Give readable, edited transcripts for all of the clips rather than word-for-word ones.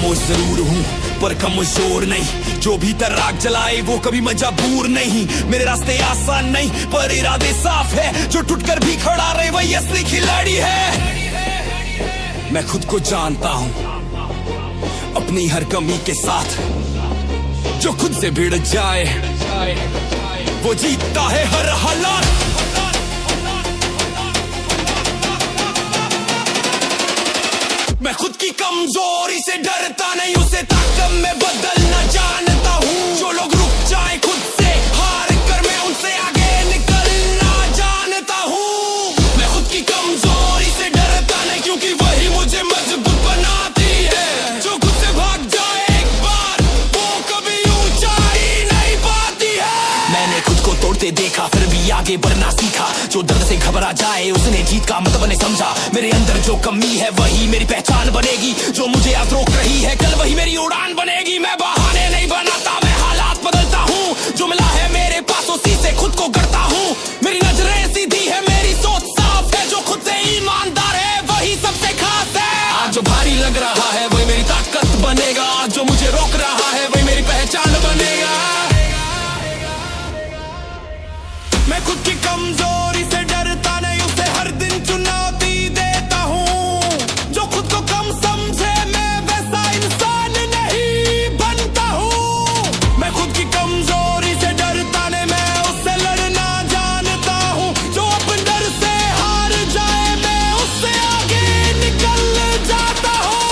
खामोश जरूर हूँ पर कमजोर नहीं, जो भीतर आग जलाए वो कभी मजबूर नहीं। मेरे रास्ते आसान नहीं पर इरादे साफ है, जो टूटकर भी खड़ा रहे वही असली खिलाड़ी है। मैं खुद को जानता हूँ अपनी हर कमी के साथ, जो खुद से भिड़ जाए वो जीतता है हर हालात। मैं खुद की कमजोरी से डरता नहीं, उसे ताकत में बदलना जानता हूँ। जो लोग रुक जाए खुद से हार कर, मैं उनसे आगे निकलना जानता हूँ। मैं खुद की कमजोरी से डरता नहीं, क्योंकि वही मुझे मजबूत बनाती है। जो खुद से भाग जाए एक बार, वो कभी ऊंचाई नहीं पाती है। मैंने खुद को तोड़ते देखा फिर भी आगे बढ़ना सीखा। जो दर्द से घबरा जाए उसने जीत का मतलब नहीं समझा। मेरे अंदर जो कमी है वही मेरी पहचान बनेगी। जो मुझे आज रोक रही है कल वही मेरी उड़ान बनेगी। मैं बहाने नहीं बनाता, मैं हालात बदलता हूँ। जो मिला है मेरे पास उसी से खुद को गढ़ता हूँ। मेरी नजरें सीधी है, मेरी सोच साफ है। जो खुद से ईमानदार है वही सबसे खास है। आज जो भारी लग रहा है वही मेरी ताकत बनेगा। आज जो मुझे रोक रहा है वही मेरी पहचान बनेगा। मैं खुद की कमजोरी से डरता नहीं, उसे हर दिन चुनौती देता हूँ। जो खुद को कम समझे मैं वैसा इंसान नहीं बनता हूँ। मैं खुद की कमजोरी से डरता नहीं, मैं उससे लड़ना जानता हूँ। जो अपने डर से हार जाए मैं उससे आगे निकल जाता हूँ।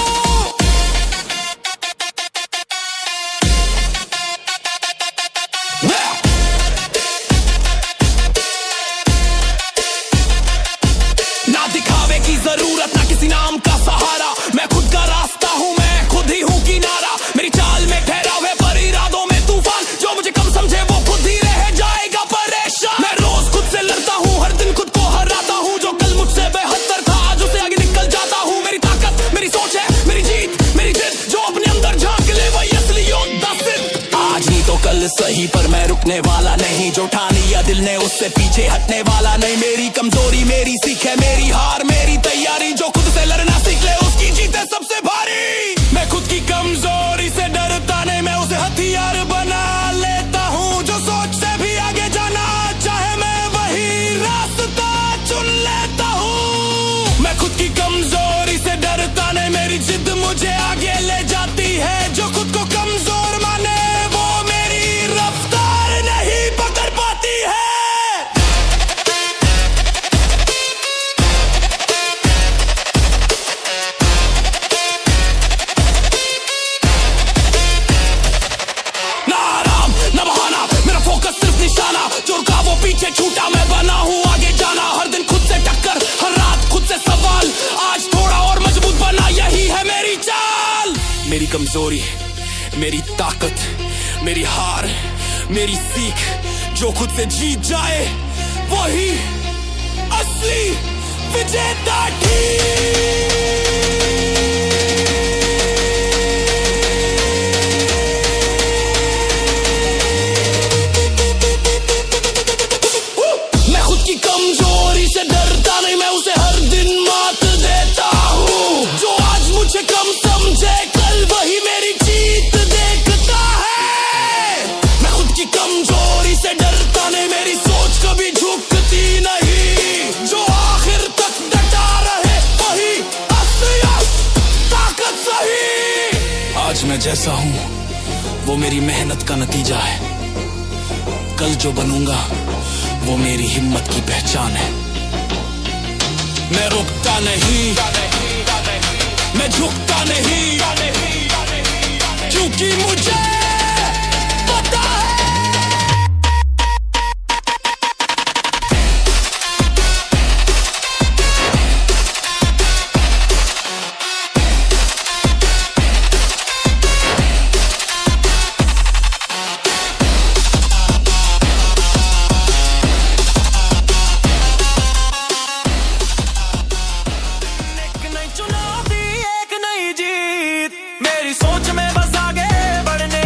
ना दिखावे की जरूरत ना किसी नाम का सहारा। मैं खुद का रास्ता हूँ, मैं खुद ही हूँ किनारा। मेरी चाल में ठहराव है पर इरादों में तूफान। जो मुझे कम समझे वो खुद ही रह जाएगा परेशान। मैं रोज खुद से लड़ता हूँ, हर दिन खुद को हराता हूँ। जो कल मुझसे बेहतर था आज उससे आगे निकल जाता हूँ। मेरी ताकत मेरी सोच है, मेरी जीत मेरी जिद। जो अपने अंदर झांक ले वही असली योद्धा सिद्ध। आज नहीं तो कल सही पर मैं रुकने वाला नहीं। जो ठान लिया दिल ने उससे पीछे हटने वाला नहीं। मेरी कमजोरी मेरी सीख है, मेरी हार मेरी तैयारी। जो खुद से लड़ना सीख ले उसकी जीत है सबसे भारी। मैं खुद की कमजोरी से डरता नहीं, मैं उसे हथियार बना लेता हूँ। जो सोच से भी आगे जाना चाहे मैं वही रास्ता चुन लेता हूँ। मैं खुद की कमजोरी से डरता नहीं, मेरी जिद मुझे आगे ले जाती है। जो खुद को कमजोर माने वो मेरी रफ्तार नहीं पकड़ पाती है। ना आराम ना बहाना, मेरा फोकस सिर्फ निशाना। जो रुका वो पीछे छूटा, मैं बना हूँ आगे जाना। हर दिन खुद से टक्कर, हर रात खुद से सवाल। आज थोड़ा और मजबूत बना, यही है मेरी चाल। मेरी कमजोरी मेरी ताकत, मेरी हार मेरी सीख। जो खुद से जीत जाए वही असली विजेता ठीक। मैं खुद की कमजोरी से डरता नहीं, मैं उसे हर दिन मात देता हूँ। जो आज मुझे कम समझे कल वही मेरी जीत देखता है। मैं खुद की कमजोरी से डरता नहीं, मेरी सोच कभी झुकती नहीं। जो आखिर तक डटा रहे वही असलियत ताकत सही। आज मैं जैसा हूँ वो मेरी मेहनत का नतीजा है। कल जो बनूंगा वो मेरी हिम्मत की पहचान है। मैं रुकता नहीं, मैं झुकता नहीं, क्योंकि मुझे पता है। चुनौती एक नई जीत, मेरी सोच में बस आगे बढ़ने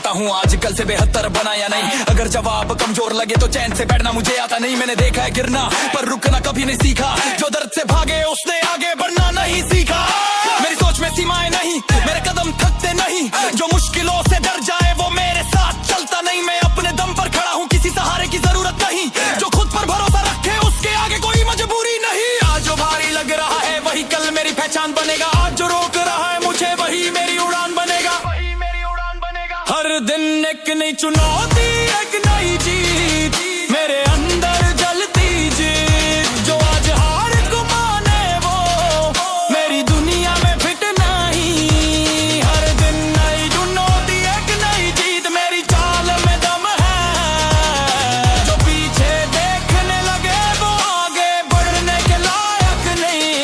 चाहता हूँ आजकल से बेहतर बना या नहीं। अगर जवाब कमजोर लगे तो चैन से बैठना मुझे आता नहीं। मैंने देखा है गिरना पर रुकना कभी नहीं सीखा। जो दर्द से भागे उसने आगे बढ़ना नहीं सीखा। मेरी सोच में सीमाएं नहीं, मेरे कदम थकते नहीं। जो मुश्किलों से डर जाए वो मेरे साथ चलता नहीं। मैं अपने दम पर खड़ा हूँ, किसी सहारे की जरूरत नहीं। जो खुद पर भरोसा रखे उसके आगे कोई मजबूरी नहीं। आज जो भारी लग रहा है वही कल मेरी पहचान बनेगा। आज जो रोक रहा है मुझे वही मेरी उड़ान बनेगा। हर दिन एक नई चुनौती, एक नई जीत, मेरे अंदर जलती जीत। जो आज हार को माने वो मेरी दुनिया में फिट नहीं। हर दिन नई चुनौती, एक नई जीत, मेरी चाल में दम है। जो पीछे देखने लगे वो आगे बढ़ने के लायक नहीं।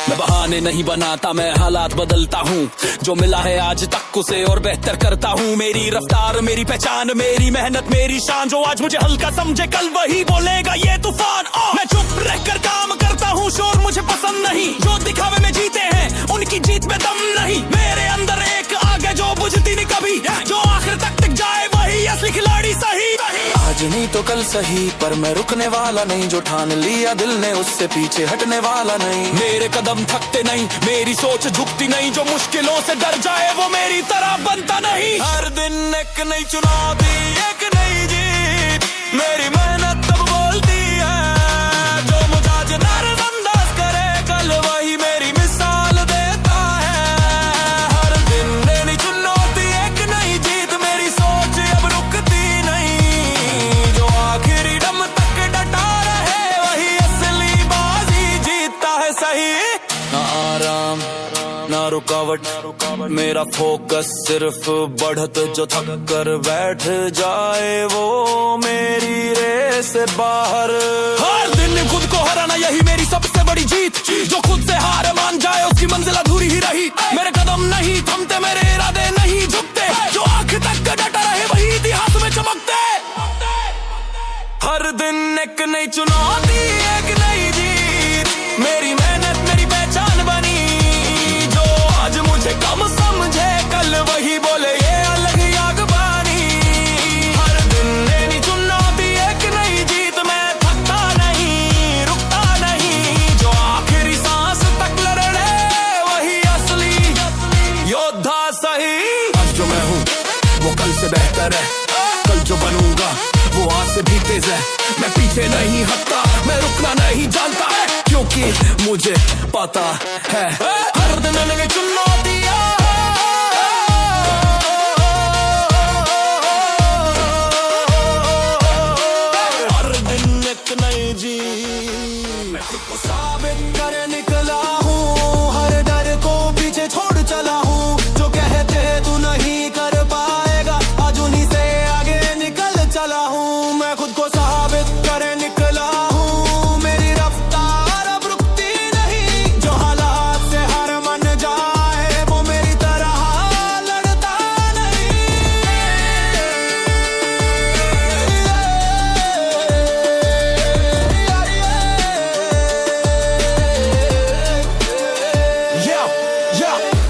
मैं बहाने नहीं बनाता, मैं हालात बदलता हूँ। जो मिला है आज तक उसे और बेहतर करता हूँ। मेरी रफ्तार, मेरी पहचान, मेरी मेहनत, मेरी शान। जो आज मुझे हल्का समझे कल वही बोलेगा ये तूफान। मैं चुप रहकर काम करता हूँ, शोर मुझे पसंद नहीं। जो दिखावे में जीते हैं उनकी जीत में दम नहीं। मेरे अंदर एक आगे जो बुझती नहीं कभी। जो आखिर तक टिक जाए वही असली खिलाड़ी सही। आज नहीं तो कल सही, पर मैं रुकने वाला नहीं। जो ठान लिया दिल ने उससे पीछे हटने वाला नहीं। मेरे कदम थकते नहीं, मेरी सोच झुकती नहीं। जो मुश्किलों से डर जाए वो मेरी तरह बनता नहीं। हर दिन एक नई चुनौती, एक नई जीत, मेरी मेहनत तब बोलती है। जो मुझे आज नजरअंदाज करे कल वही मेरी मिसाल देता है। हर दिन नई चुनौती, एक नई जीत, मेरी सोच अब रुकती नहीं। जो आखिरी दम तक डटा रहे वही असली बाजी जीतता है सही। ना आराम ना रुकावट, मेरा फोकस सिर्फ बढ़त। जो थक कर बैठ जाए वो मेरी रेस से बाहर। हर दिन खुद को हराना यही मेरी सबसे बड़ी जीत। जो खुद से हार मान जाए उसकी मंजिल अधूरी ही रही। मेरे कदम नहीं थमते, मेरे इरादे नहीं झुकते। जो आखिर तक डटा रहे वही इतिहास में चमकते। हर दिन एक नई चुनौती, एक नई जीत, मेरी मेहनत मेरी पहचान बनी। जो आज मुझे कम समझे कल वही बोले ये अलग आग बानी। हर दिन नई चुनौती, एक नई जीत, मैं थकता नहीं, रुकता नहीं। जो आखिरी सांस तक लड़े वही असली योद्धा सही। आज जो मैं हूँ वो कल से बेहतर है। कल जो बनूंगा वो आज से भी तेज है। मैं पीछे नहीं हटता, मैं रुकना नहीं जानता है, क्योंकि मुझे पता है हर दिन नई चुनौतियां। हर दिन एक नई जीत, मैं खुद को साबित कर निकला हूँ। हर डर को पीछे छोड़ चला हूँ। जो कहते तू नहीं कर पाएगा आज उन्हीं से आगे निकल चला हूँ। मैं खुद को साबित कर निकला हूँ। मेरी रफ्तार अब रुकती नहीं। जो हालात से हार मान जाए वो मेरी तरह लड़ता नहीं।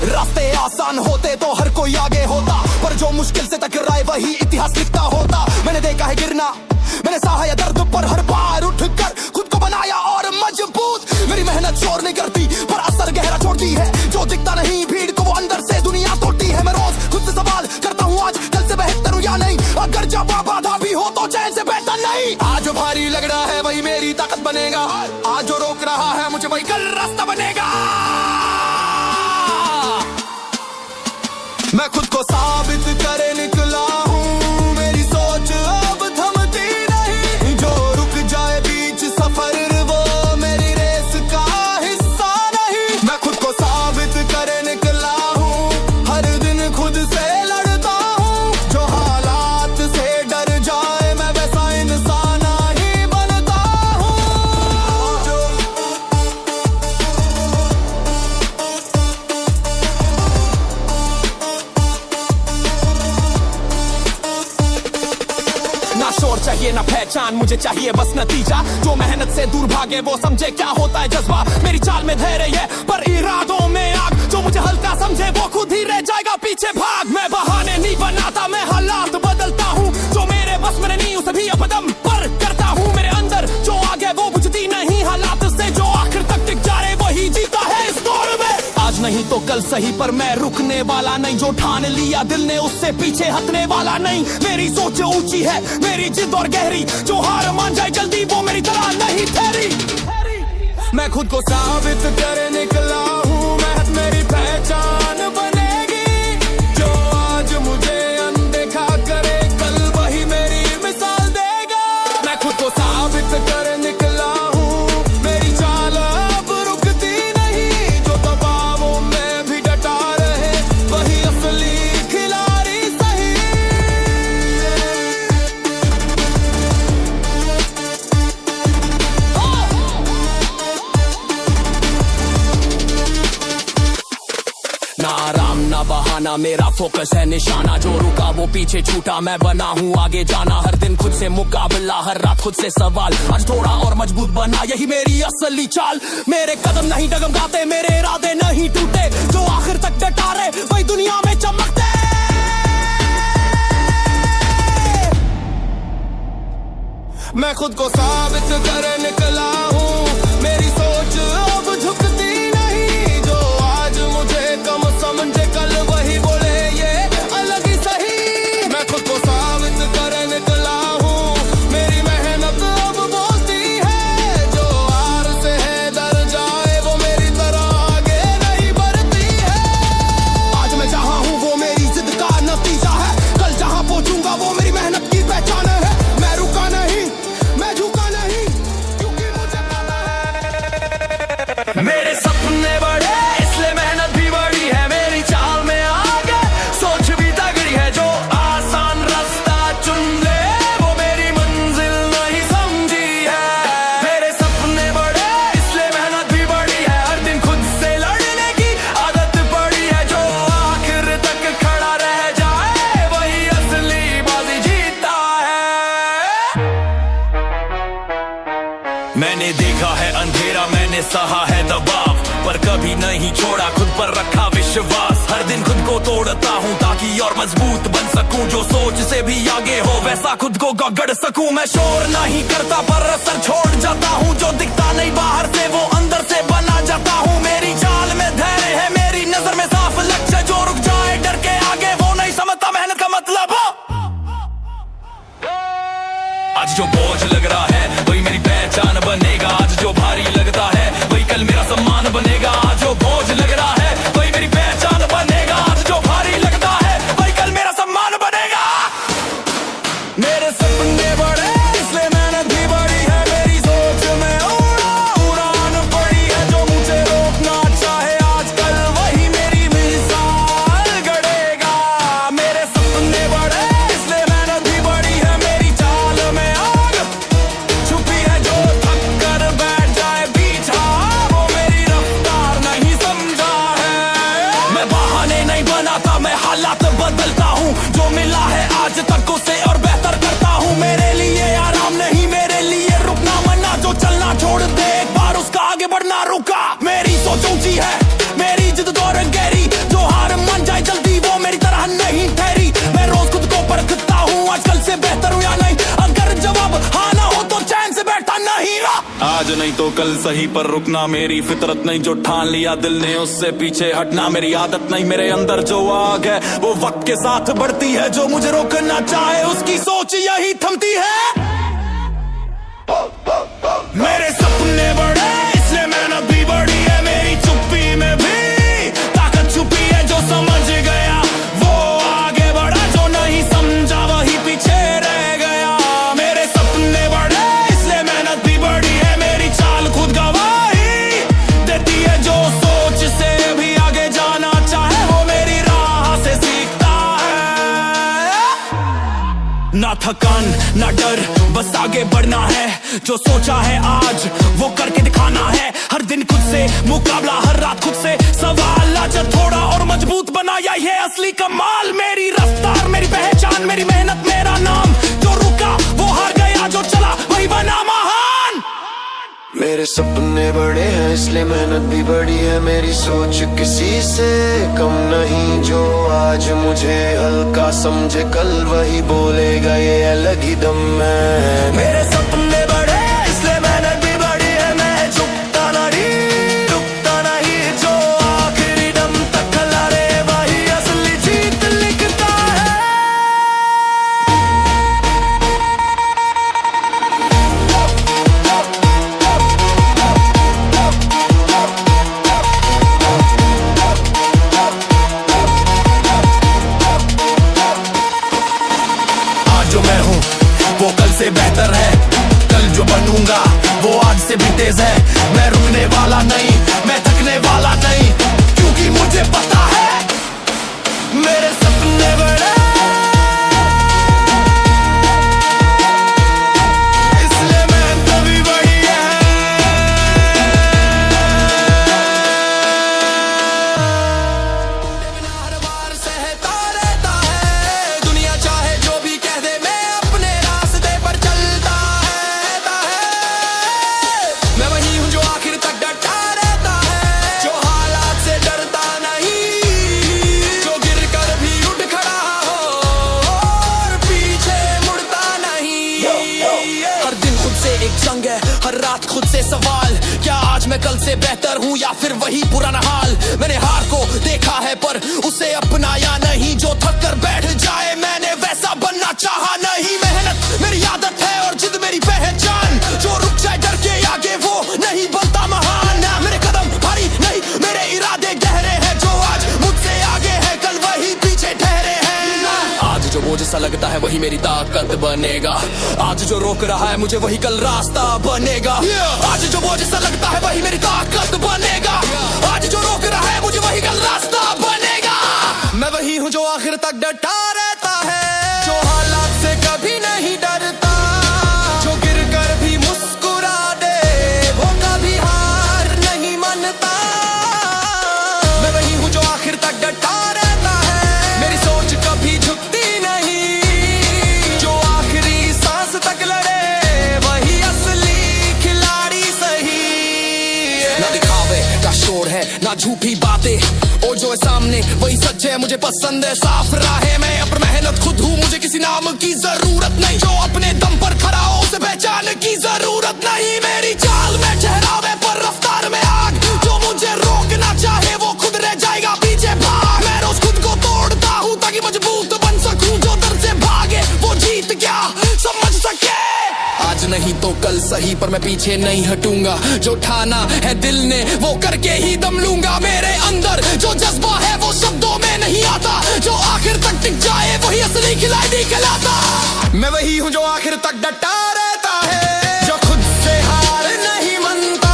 रास्ते आसान होते तो हर कोई आगे होता, पर जो मुश्किल से टकराए वही इतिहास लिखता होता। मैंने देखा है गिरना, मैंने सहा है दर्द पर हर बार उठकर खुद को बनाया और मजबूत। मेरी मेहनत शोर नहीं करती पर असर गहरा छोड़ती है। जो दिखता नहीं भीड़ को वो अंदर से दुनिया तोड़ती है। मैं रोज खुद से सवाल करता हूँ आज कल से बेहतर हूँ या नहीं। अगर जवाब बाधा भी हो तो चैन से बैठा नहीं। आज जो भारी लग रहा है वही मेरी ताकत बनेगा। आज जो रोक रहा है मुझे वही कल रास्ता बनेगा। मैं खुद को साबित करे निकला हूँ। मेरी सोच अब थमती नहीं। जो रुक जाए बीच सफर वो मेरी रेस का हिस्सा नहीं। मैं खुद को साबित करे निकला हूँ। हर दिन खुद से लड़ता हूँ। जो हालात से डर जाए मैं वैसा इंसान ही बनता हूँ। पहचान, मुझे चाहिए बस नतीजा। जो मेहनत से दूर भागे वो समझे क्या होता है जज्बा। मेरी चाल में धैर्य है पर इरादों में आग। जो मुझे हल्का समझे वो खुद ही रह जाएगा पीछे भाग। मैं बहाने नहीं बनाता, मैं हालात बदलता हूँ। जो मेरे बस में नहीं उसे भी अपदम पर करता हूँ। मेरे अंदर जो आगे वो बुझती नहीं हालात से। जो आखिर तक टिक जा रहे वही जीता है इस दौर में। आज नहीं तो कल सही पर मैं रुकने वाला नहीं। जो ठान लिया दिल ने उससे पीछे हटने वाला नहीं। मेरी सोच ऊंची है, मेरी जिद और गहरी। जो हार मान जाए जल्दी वो मेरी तरह नहीं ठहरी। मैं खुद को साबित कर निकला हूँ, मेहनत मेरी पहचान बनेगी। जो आज मुझे अनदेखा करे कल वही मेरी मिसाल देगा। मैं खुद को साबित कर निकला हूँ, मेरी चाल अब रुकती नहीं। जो दबावों में भी डटा रहे वही असली खिलाड़ी सही। ना आराम ना बहाना, मेरा फोकस है निशाना। जो रुका वो पीछे छूटा, मैं बना हूँ आगे जाना। हर दिन खुद से मुकाबला, हर रात खुद से सवाल। आज थोड़ा और मजबूत बना, यही मेरी असली चाल। मेरे कदम नहीं डगमगाते, मेरे इरादे नहीं टूटे। जो आखिर तक डटा रहे वही दुनिया में चमकते। मैं खुद को साबित कर निकला हूँ, मेरी सोच अब झुकती नहीं। जो आज मुझे कम समझे कल वही बोले ये अलग ही सही। मैं खुद को साबित कर निकला हूँ, मेरी मेहनत अब बोलती है। जो हार से है डर जाए वो मेरी तरह आगे नहीं बढ़ती है। आज मैं जहाँ हूँ वो मेरी जिद का नतीजा है। कल जहाँ पहुँचूंगा वो मेरी मेहनत की पहचान है। मैं रुका नहीं, मैं झुका नहीं, क्योंकि मुझे पता है। मेरे सपने बड़े इसलिए मेहनत भी बड़ी है। मेरी चाल में आगे सोच भी तगड़ी है। जो आसान रास्ता चुन ले वो मेरी मंजिल नहीं समझी है। मेरे सपने बड़े इसलिए मेहनत भी बड़ी है। हर दिन खुद से लड़ने की आदत पड़ी है। जो आखिर तक खड़ा रह जाए वही असली बाजी जीता है। मैंने देखा है अंधेरा, मैंने सहा है दबाव, पर कभी नहीं छोड़ा खुद पर रखा विश्वास। हर दिन खुद को तोड़ता हूँ ताकि और मजबूत बन सकूं। जो सोच से भी आगे हो वैसा खुद को गड़ सकूं। मैं शोर नहीं करता पर असर छोड़ जाता हूँ। जो दिखता नहीं बाहर से वो अंदर से बना जाता हूँ। मेरी चाल में धैर्य है, मेरी नजर में साफ लक्ष्य। जो रुक जाए डर के आगे वो नहीं समझता मेहनत का मतलब। आज जो बोझ लग रहा है वही मेरी पहचान बनेगा। आज जो भारी लगता है वही कल मेरा सम्मान बनेगा। आज जो बोझ लग रहा है वही मेरी पहचान बनेगा। आज जो भारी लगता है वही कल मेरा सम्मान बनेगा। मेरे सपने बड़े इसलिए मेहनत भी बड़ी है। मेरी सोच में उड़ान पड़ी है। जो मुझे रोकना चाहे आज कल वही मेरी मिसाल गढ़ेगा। मेरे सपने बड़े इसलिए मेहनत भी बड़ी है। मेरी चाल में आग छुपी है। जो थक कर बैठ जाए पीछा वो मेरी रफ्तार नहीं समझा है। मैं बहाने नहीं बनाता, मैं हालात बदलता हूँ। जो मिला है आज तक उसे और बेहतर करता हूँ। मेरे लिए आराम नहीं, मेरे लिए रुकना मना। जो चलना छोड़ दे एक बार उसका आगे बढ़ना रुका। मेरी सोच ऊंची है, मेरी जिद और गहरी। जो हार मान जाए जल्दी वो मेरी तरह नहीं ठहरी। मैं रोज खुद को परखता हूँ, आजकल से बेहतर हूँ या नहीं। अगर जवाब हाँ ना हो तो चैन से बैठा नहीं रहा। आज नहीं तो कल सही पर रुकना मेरी फितरत नहीं। जो ठान लिया दिल ने उससे पीछे हटना मेरी आदत नहीं। मेरे अंदर जो आग है वो वक्त के साथ बढ़ती है। जो मुझे रोकना चाहे उसकी सोच यही थमती है। मेरे सपने बड़े इसलिए मेहनत भी बड़ी है। मेरी चुप्पी में भी ताकत छुपी है। जो समझ गया वो आगे बढ़ा, जो नहीं समझा वही पीछे रह गया। मेरे सपने बड़े इसलिए मेहनत भी बड़ी है। मेरी चाल खुद गवाही देती है। जो सोच से भी आगे जाना चाहे वो मेरी राह से सीखता है। ना थकान ना डर, बस आगे बढ़ना है। जो सोचा है आज वो करके दिखाना है। हर दिन खुद से मुकाबला, हर रात खुद से सवाल। आज थोड़ा और मजबूत बनाया ये असली कमाल। मेरी रफ्तार, मेरी पहचान, मेरी मेहनत, मेरा नाम। जो रुका वो हार गया, जो चला मेरे सपने बड़े हैं इसलिए मेहनत भी बड़ी है, मेरी सोच किसी से कम नहीं। जो आज मुझे हल्का समझे कल वही बोलेगा ये अलग ही दम है। मेरे सपने बड़े हैं इसलिए मेहनत भी बड़ी है, मैं झुकता नहीं रुकता नहीं, जो आखिरी दम तक लड़े वही असली जीत लिखता है। जो मैं हूँ वो कल से बेहतर है, कल जो बनूंगा वो आज से भी तेज है। मैं रुकने वाला नहीं, मैं थकने वाला नहीं, क्योंकि मुझे पता है मेरे सपने बड़े इसलिए मेहनत भी बड़ी है। हर बार सहता रहता है, दुनिया चाहे जो भी कह दे, मैं अपने रास्ते पर चलता है। मैं वही हूँ जो आखिर तक डटा रहता है, जो हालात से डरता नहीं, जो गिर कर भी उठ खड़ा हो और पीछे मुड़ता नहीं। हर दिन खुद से एक जंग है, हर रात खुद से सवाल, क्या आज मैं कल से बेहतर हूँ या फिर वही पुराना हाल। मैंने हार को देखा है पर उसे अपनाया नहीं, जो थक कर बैठ जाए मैंने वैसा बनना चाहा नहीं। मेहनत मेरी आदत है और जिद मेरी पहचान, जो रुक जाए डर के आगे वो नहीं बनता महान। मेरे कदम भारी नहीं, मेरे इरादे गहरे हैं, जो आज मुझसे आगे है कल वही पीछे ठहरे हैं। आज जो बोझ सा लगता है वही मेरी ताकत बनेगा, आज जो रोक रहा है मुझे वही कल रास्ता बनेगा। आज जो बोझ सा लगता है वही मेरी ताकत बनेगा, आज जो रोक रहा है मुझे वही कल रास्ता बनेगा। मैं वही हूँ जो आखिर तक डटा रहता है, जो हालात से कभी नहीं डरता, जो गिर कर भी मुस्कुरा दे वो कभी हार नहीं मानता। मैं वही हूँ जो आखिर तक डटा रहता है, मेरी सोच कभी झुकती नहीं, जो आखिरी सांस तक लड़े वही असली खिलाड़ी सही है। ना दिखावे का शोर है ना झूठी बातें, और जो है सामने वही सच है, मुझे पसंद है साफ राहें। मैं अपनी मेहनत खुद हूँ, मुझे किसी नाम की जरूरत नहीं, जो अपने दम पर खड़ा हो उसे पहचान की जरूरत नहीं। मेरी चाल में ठहरावे पर रफ्तार में आग, जो मुझे रोकना चाहे वो खुद रह जाएगा पीछे भाग। मैं रोज खुद को तोड़ता हूँ ताकि मजबूत बन सकूं, जो दर से भागे वो जीत क्या समझ सके। आज नहीं तो कल सही पर मैं पीछे नहीं हटूंगा, जो ठाना है दिल ने वो करके ही दम लूंगा। मेरे अंदर जो जज्बा है वो शब्दों में नहीं आता, जो आखिर तक टिक जाए वही असली खिलाड़ी कहलाता। मैं वही हूँ जो आखिर तक डटा रहता है, जो खुद से हार नहीं मानता,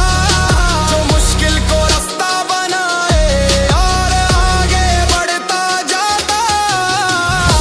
जो मुश्किल को रास्ता बनाए और आगे बढ़ता जाता।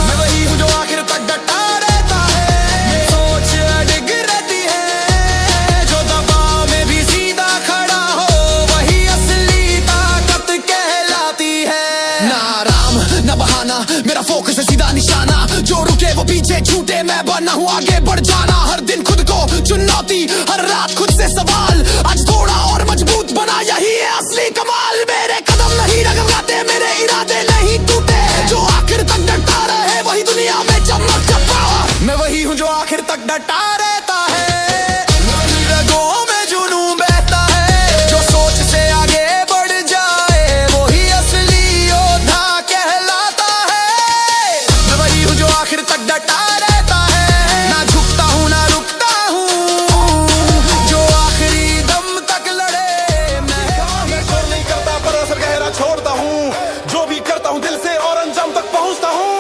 मैं वही हूँ जो आखिर तक डटा रहता है, सोच अडिग रहती है, जो दबाव में भी सीधा खड़ा हो वही असली ताकत कहलाती है। ना आराम ना बहाना, मेरा फोकस है सीधा निशाना, जो रुके वो पीछे छूटे, मैं बना हूँ आगे बढ़ जाना। हर दिन खुद को चुनौती, हर रात खुद से सवाल, आज थोड़ा और मजबूत बना यही है असली कमाल। मेरे कदम नहीं डगमगाते, मेरे इरादे नहीं टूटे, जो आखिर तक डटा रहे वही दुनिया में चमक चपा। मैं वही हूँ जो आखिर तक डटा रहता है, मेरी रगों में जुनून बहता है, जो सोच से आगे बढ़ जाए वही असली योद्धा कहलाता है। मैं वही हूँ जो आखिर तक डटा रहता है, ना झुकता हूँ ना रुकता हूँ, जो आखिरी दम तक लड़े। मैं शोर नहीं करता पर असर गहरा छोड़ता हूँ, जो भी करता हूँ दिल से और अंजाम तक पहुँचता हूँ।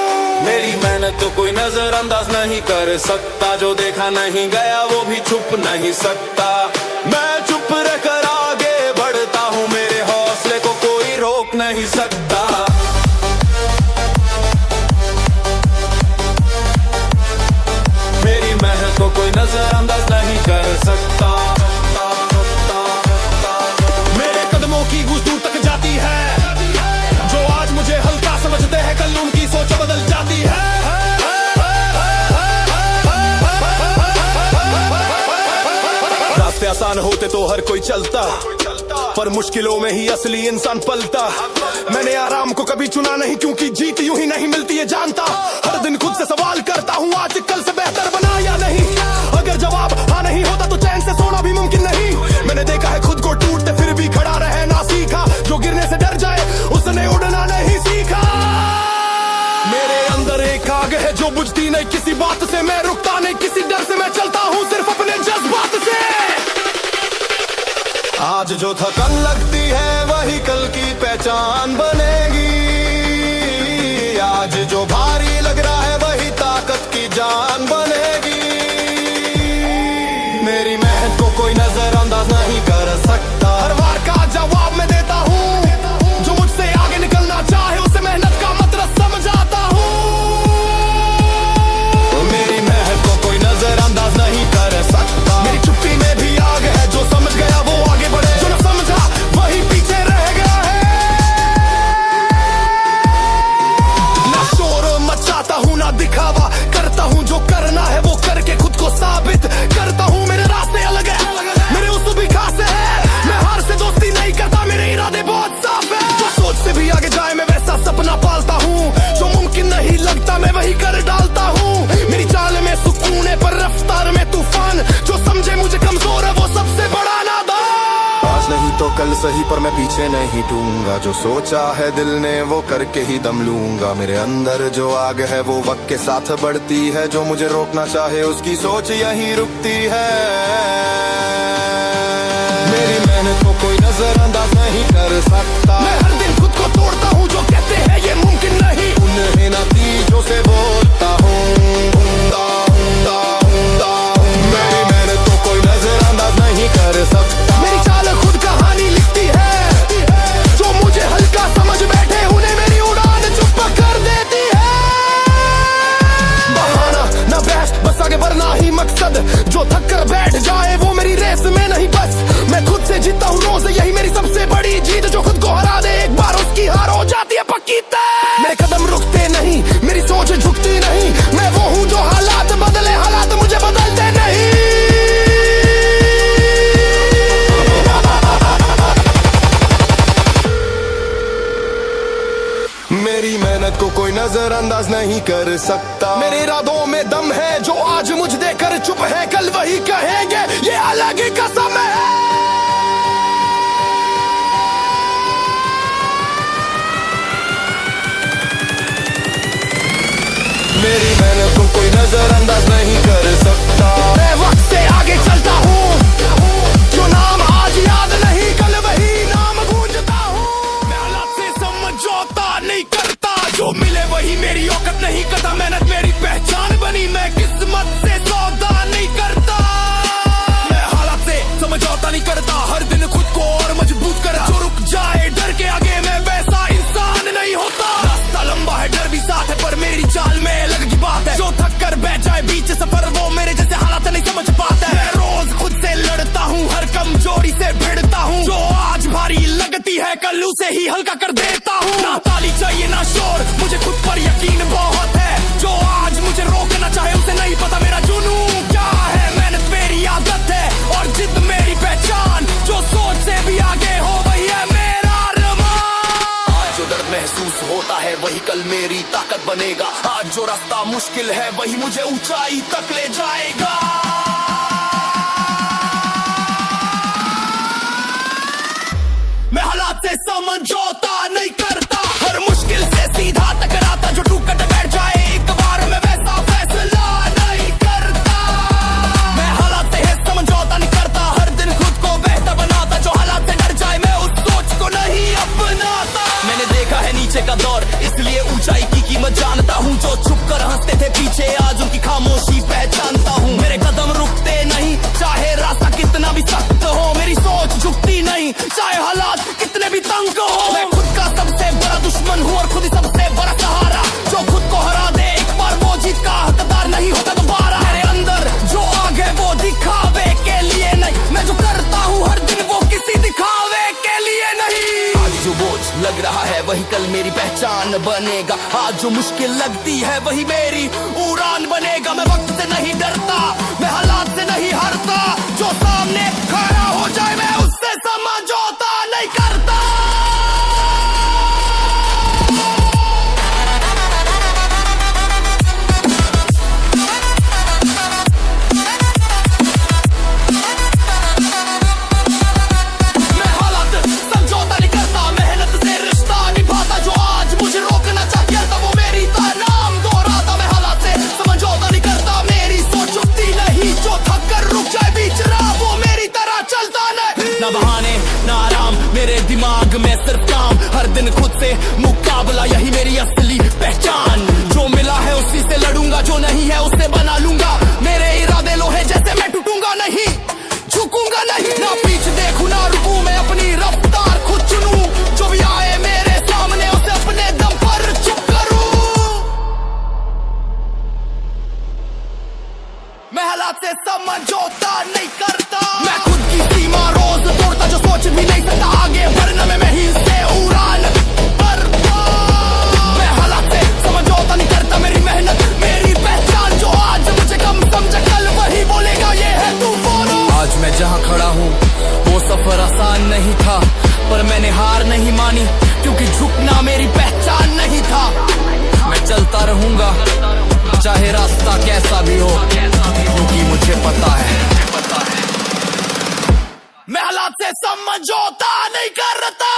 मेरी मेहनत तो कोई नजरअंदाज नहीं कर सकता, जो देखा नहीं गया वो भी छुप नहीं सकता। मैं चुप रहकर आगे बढ़ता हूँ, मेरे हौसले को कोई रोक नहीं सकता। मेरी मेहनत को कोई नजरअंदाज नहीं कर सकता। मेरे कदमों की गूंज दूर तक जाती है, जो आज मुझे हल्का समझते हैं कल उनकी सोच बदल जाती है। रास्ते आसान होते तो हर कोई चलता, पर मुश्किलों में ही असली इंसान पलता। मैंने आराम को कभी चुना नहीं, क्योंकि जीत यूं ही नहीं मिलती है जानता। हर दिन खुद से सवाल करता हूँ, आज कल से बेहतर बना या नहीं। अगर जवाब हाँ नहीं होता तो चैन से सोना भी मुमकिन नहीं। मैंने देखा है खुद को टूटते फिर भी खड़ा रहे ना सीखा। जो गिरने से डर जाए उसने उड़ना नहीं सीखा। मेरे अंदर एक आग है जो बुझती नहीं किसी बात से। मैं रुकता नहीं किसी डर से, मैं चलता हूँ सिर्फ अपने जज्बात से। आज जो थकन लगती है वही कल की पहचान बनेगी। आज जो भारी लग रहा है वही ताकत की जान बनेगी। मेरी मेहनत को कोई नजरअंदाज नहीं कर सकता। हर बार का जवाब मैं देता हूँ, जो मुझसे आगे निकलना चाहे उसे मेहनत का मतलब समझाता हूँ। मेरी मेहनत को कोई नजरअंदाज नहीं कर सकता। मेरी चुप्पी में भी आग है, जो समझ गया वो आगे बढ़े, जो न समझा वही पीछे रह गया है। ना शोर मचाता हूँ ना दिखावा करता हूँ, जो करना है वो करके खुद को साबित करता हूँ। मेरे रास्ते अलग है, मेरे उसूल भी खास है। मैं हार से दोस्ती नहीं करता, मेरे इरादे बहुत साफ है। जो सोच से भी आगे जाए मैं वैसा सपना पालता हूँ, जो मुमकिन नहीं लगता मैं वही कर डालता हूँ। मेरी चाल में सुकून है पर रफ्तार में तूफान, जो समझे मुझे कमजोर है वो सबसे बड़ा नादान। आज नहीं तो कल सही पर मैं पीछे नहीं हटूंगा। जो सोचा है दिल ने वो करके ही दम लूंगा। मेरे अंदर जो आग है वो वक्त के साथ बढ़ती है। जो मुझे रोकना चाहे उसकी सोच यही रुकती है। मेरी मेहनत को कोई नजरअंदाज नहीं कर सकता। मैं हर दिन खुद को तोड़ता हूँ, जो कहते हैं ये मुमकिन नहीं उन्हें नतीजों से बोलता हूँ। मेरी मेहनत को कोई नजरअंदाज नहीं कर सकता। मेरी चाल खुद कहानी लिखती है, जो मुझे हल्का समझ बैठे उन्हें मेरी उड़ान चुप कर देती है। बहाना ना बहस बस आगे बढ़ना ही मकसद, जो थक कर बैठ जाए वो मेरी रेस में नहीं बस। मैं खुद से जीता हूँ रोज, यही मेरी सबसे बड़ी जीत। जो खुद को हरा दे एक बार उसकी हार हो जाती है पक्की तय। मेरे कदम रुकते नहीं, मेरी सोच झुकती नहीं। मैं वो हूँ जो हालात बदले, हालात मुझे बदलते नहीं। मेरी मेहनत को कोई नजरअंदाज नहीं कर सकता। मेरे इरादों में दम है, जो आज मुझ देकर चुप है कल वही कहेंगे ये अलग ही कसम है। मेरी मेहनत को कोई नजरअंदाज नहीं कर सकता। मैं वक्त से आगे चलता हूँ, जो नाम आज याद नहीं कल वही नाम गूंजता हूँ। मैं हालात से समझौता नहीं करता, जो मिले वही मेरी औकात नहीं करता। मेहनत मेरी पहचान बनी, मैं किस्मत से सौदा नहीं करता। मैं हालात से समझौता नहीं करता, हर दिन खुद को और मजबूत करता। जो रुक जाए डर के आगे मैं वैसा इंसान नहीं होता। रास्ता लंबा है डर भी साथ है, पर मेरी चाल में अलग की बात है। जो थक कर बैठ जाए बीच सफर वो मेरे जैसे हालात नहीं समझ पाता है। मैं रोज खुद से लड़ता हूँ, हर कमजोरी से भिड़ता हूँ। जो आज भारी लगती है कल उसे ही हल्का कर देता हूँ। ना ताली चाहिए ना शोर, मुझे खुद पर यकीन बहुत है। जो आज मुझे रोकना चाहे उसे नहीं पता मेरा जुनून क्या है। मेहनत मेरी आदत है और जिद मेरी पहचान, जो सोच से भी आगे हो वही है मेरा अरमान। आज जो दर्द महसूस होता है वही कल मेरी ताकत बनेगा। आज जो रास्ता मुश्किल है वही मुझे ऊंचाई तक ले जाएगा। मैं हालात से समझौता नहीं करता, हर मुश्किल से सीधा टकराता। जो टूट कर बैठ जाए एक बार में वैसा फैसला नहीं करता। मैं हालात से समझौता नहीं करता, हर दिन खुद को बेहतर बनाता। जो हालात से डर जाए मैं उस सोच को नहीं अपनाता। मैंने देखा है नीचे का दौर, इसलिए ऊंचाई की कीमत जानता हूँ। जो छुप कर हंसते थे पीछे आज उनकी खामोशी पहचानता हूँ। मेरे कदम रुकते नहीं चाहे रास्ता कितना भी सख्त हो। मेरी सोच झुकती नहीं चाहे हालात कितने भी तंग हो। मैं खुद का सबसे बड़ा दुश्मन हूँ और खुद ही सबसे बड़ा सहारा। जो खुद को हरा दे एक बार वो जीत का हकदार नहीं होता दोबारा। मेरे अंदर जो आग है वो दिखावे के लिए नहीं, मैं जो करता हूँ हर दिन वो किसी दिखावे के लिए नहीं। आज जो बोझ लग रहा है वही कल मेरी पहचान बनेगा। आज जो मुश्किल लगती है वही मेरी उड़ान बनेगा। मैं वक्त से नहीं डरता, मैं हालात से नहीं हारता। जो सामने मुकाबला यही मेरी असली पहचान। जो मिला है उसी से लड़ूंगा, जो नहीं है उससे बना लूंगा। मेरे इरादे लोहे जैसे, मैं टूटूंगा नहीं, झुकूंगा नहीं। ना पीछे देखूं ना रुकूं, मैं अपनी रफ्तार खुद चुनूं। जो भी आए मेरे सामने उसे अपने दम पर चुप करूं। मैं हालात से समझौता नहीं करता, मैं खुद की सीमा रोज तोड़ता। जो सोच भी नहीं सकता आगे बढ़ना, मैं ही से उड़ान भरता। मैं हालात से समझौता नहीं करता, मेरी मेहनत मेरी पहचान। जो आज मुझे कम समझे कल वही बोलेगा ये है तूफान। आज मैं जहाँ खड़ा हूँ वो सफर आसान नहीं था, पर मैंने हार नहीं मानी क्योंकि झुकना मेरी पहचान नहीं था। मैं चलता रहूंगा चाहे रास्ता कैसा भी हो, क्योंकि मुझे पता है मैं हालात से समझौता नहीं करता।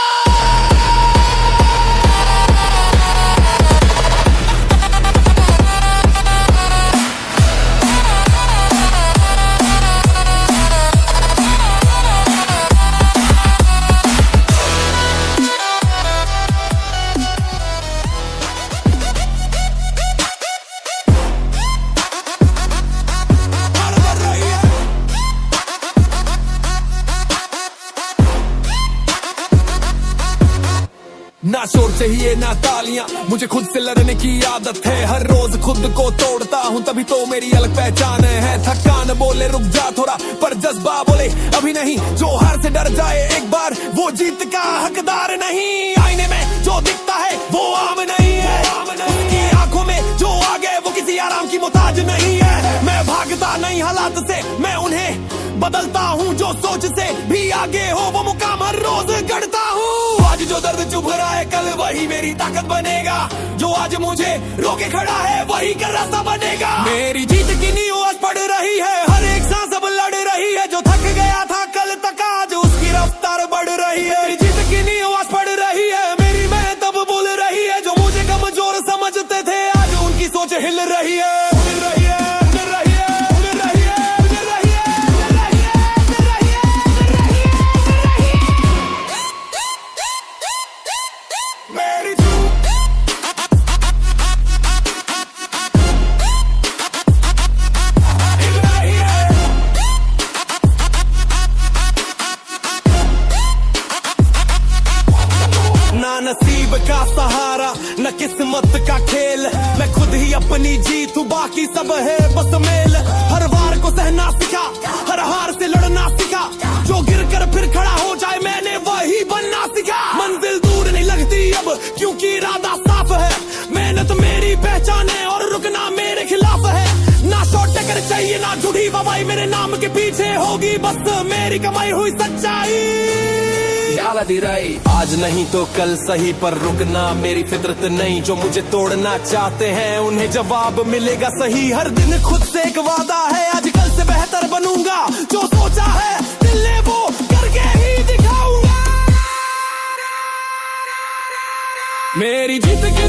ना शोर चाहिए ना तालियां, मुझे खुद से लड़ने की आदत है। हर रोज खुद को तोड़ता हूँ, तभी तो मेरी अलग पहचान है। थकान बोले रुक जा थोड़ा, पर जज्बा बोले अभी नहीं। जो हार से डर जाए एक बार, वो जीत का हकदार नहीं। आईने में जो दिखता है वो आम नहीं है, उसकी आंखों में जो आ गए वो किसी आराम की मोहताज नहीं है। मैं भागता नहीं हालात से, मैं उन्हें बदलता हूँ। जो सोच से भी आगे हो वो मुकाम हर रोज गढ़ता हूँ। आज जो दर्द चुभ रहा है कल वही मेरी ताकत बनेगा। जो आज मुझे रोके खड़ा है वही का रास्ता बनेगा। मेरी जीत की नींव आज पड़ रही है, हर एक सांस अब लड़ रही है। जो थक गया था कल तक आज उसकी रफ्तार बढ़ रही है। मेरी जीत की नींव आज पड़ रही है, मेरी मेहनत अब बोल रही है। जो मुझे कमजोर समझते थे आज उनकी सोच हिल रही है। नसीब का सहारा न किस्मत का खेल, मैं खुद ही अपनी जीत हूँ बाकी सब है बस मेल। हर वार को सहना सीखा, हर हार से लड़ना सीखा। जो गिर कर फिर खड़ा हो जाए मैंने वही बनना सीखा। मंजिल दूर नहीं लगती अब क्योंकि इरादा साफ है। मेहनत मेरी पहचान है और रुकना मेरे खिलाफ है। ना शॉर्ट टक्कर चाहिए ना झूठी बवाई, मेरे नाम के पीछे होगी बस मेरी कमाई हुई सच्चाई। आज नहीं तो कल सही, पर रुकना मेरी फितरत नहीं। जो मुझे तोड़ना चाहते हैं उन्हें जवाब मिलेगा सही। हर दिन खुद से एक वादा है, आज कल से बेहतर बनूंगा। जो सोचा है दिल ने वो करके ही दिखाऊंगा। मेरी जीत की